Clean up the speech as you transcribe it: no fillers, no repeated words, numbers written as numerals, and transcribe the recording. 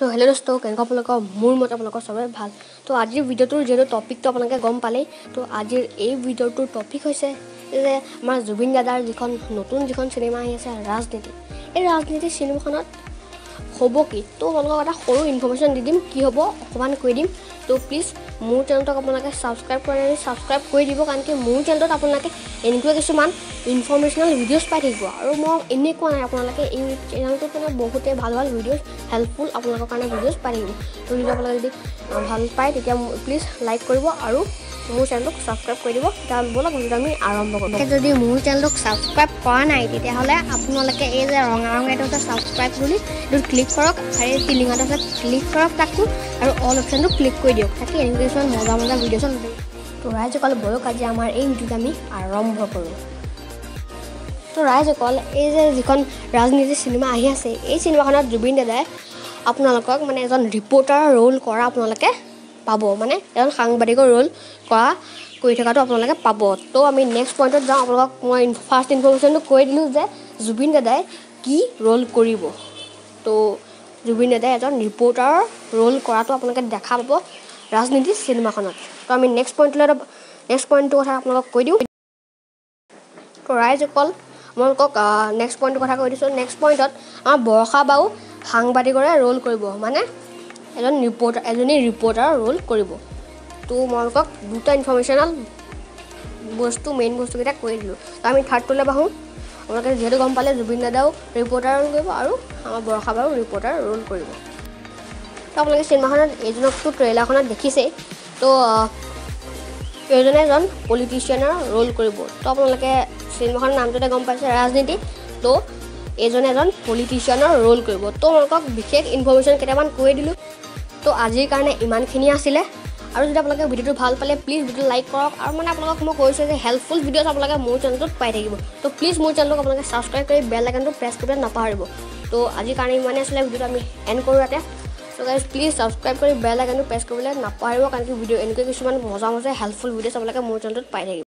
So hello दोस्तों केनेকুৱা আপোনালোকৰ মোৰ মতে আপোনালোকৰ সবে ভাল তো আজিৰ ভিডিওটোৰ যেটো টপিকটো আপোনালোকে গম পালে তো আজিৰ এই ভিডিওটোৰ টপিক হৈছে যে আমাৰ জুবিন দাদাৰ যিখন নতুন সিনেমা আহি আছে ৰাজনীতি এই ৰাজনীতি সিনেমাখনত হ'ব কি তো আপোনালোকক এটা সৰু ইনফৰমেশন দি দিম কি হ'ব অকমান কৈ দিম তো প্লিজ মোৰ চেনেলটো আপোনালোকে সাবস্ক্ৰাইব কৰি দিব কাৰণ কি মোৰ চেনেলটোত আপোনালোকে এনেকুৱা কিছুমান ইনফৰমেশনাল ভিডিওস পাই থাকিব আৰু মই এনেকুৱা নাই আপোনালোকে এই চেনেলটোত মানে বহুতে ভাল ভিডিওস হেল্পফুল আপোনালোকৰ কাৰণে ভিডিওস পাই থাকিব তো যদি আপোনালোকে যদি ভাল পায় তেতিয়া প্লিজ লাইক কৰিব আৰু মোৰ চেনেলটো সাবস্ক্ৰাইব কৰি দিব তাৰ বলক আমি আৰম্ভ কৰিম যদি মোৰ চেনেলটো সাবস্ক্ৰাইব কৰা নাই তেতিয়া হলে আপোনালোকে এই যে ৰঙা এটা সাবস্ক্ৰাইব বুলি দুট ক্লিক কৰক আৰু টিলিঙাটো ক্লিক কৰক তাকো আৰু অল অপশনটো ক্লিক কৰি দিয়ক তাকি এনিমেশন মজা ভিডিওস তো ৰাইজসকল বলক আজি আমাৰ এই ভিডিওটো আমি আৰম্ভ কৰোঁ তো ৰাইজসকল এই যে যিখন ৰাজনীতি সিনেমা আহি আছে এই সিনেমাখনত জুবিন দাদাই আপোনালোকক মানে এজন ৰিপৰ্টাৰ ৰোল কৰা আপোনালোকে পাব মানে এজন সাংবাদিকৰ ৰোল কৰা কৰি থকাটো আপোনালোকে পাব তো আমি নেক্সট পইণ্টত যাওঁ আপোনালোকক মই ফাৰ্ষ্ট ইনফৰমেশনটো কৈ দিলোঁ যে জুবিন দাদাই কি ৰোল কৰিব তো জুবিন দাদাই এজন ৰিপৰ্টাৰ ৰোল কৰাটো আপোনালোকে দেখা পাব ৰাজনীতি সিনেমাখনত তো আমি নেক্সট পইণ্টটো কথা আপোনালোকক কৈ দিওঁ তো ৰাইজসকল আপোনালোকক নেক্সট পইণ্টৰ কথা কৈ দিছোঁ নেক্সট পইণ্টত আমাৰ বৰষা বাও সাংবাদিকৰে ৰোল কৰিব মানে এজনী ৰিপৰ্টাৰ ৰোল কৰিব তো আপোনালোকক দুটা ইনফৰমেশনাল মেইন বস্তুকেইটা কৈ দিলোঁ তো আমি থাৰ্ডটোলৈ বাঢ়োঁ আপোনালোকে যিহেতু গম পালে জুবিন দাদাও ৰিপৰ্টাৰ ৰোল কৰিব আৰু আমাৰ বৰষা বাও ৰিপৰ্টাৰ ৰোল কৰিব তো আপোনালোকে চিনেমাখনত এইজনকতো ট্ৰেইলাৰখনত দেখিছেই তো এইজনে এজন পলিটিচিয়ানৰ ৰোল কৰিব তো আপোনালোকে সিনেমাখনৰ নামটোতে গম পাইছে ৰাজনীতি তো এইজনে এজন পলিটিচিয়ানৰ ৰোল কৰিব তো আপোনালোকক বিশেষ ইনফৰমেশন কেইটামান কৈ দিলোঁ তো আজিৰ কাৰণে ইমানখিনি আছিলে আৰু যদি আপোনালোকে ভিডিওটো ভাল পালে প্লিজ ভিডিওটো লাইক কৰক আৰু মানে আপোনালোকক মই কৈছোঁ যে হেল্পফুল ভিডিওছ আপোনালোকে মোৰ চেনেলটোত পাই থাকিব তো প্লিজ মোৰ চেনেলটোক আপোনালোকে সাবস্ক্ৰাইব কৰি বেল আইকনটো প্ৰেছ কৰিবলৈ নাপাহৰিব তো আজিৰ কাৰণে ইমানেই আছিলে ভিডিওটো আমি এণ্ড কৰোঁ ইয়াতে তো গাইজ প্লিজ সাবস্ক্ৰাইব কৰি বেল আইকনটো প্ৰেছ কৰিবলৈ নাপাহৰিব কাৰণ কি ভিডিও এনেকুৱা কিছুমান মজা হেল্পফুল ভিডিওছ আপোনালোকে মোৰ চেনেলটোত পাই থাকিব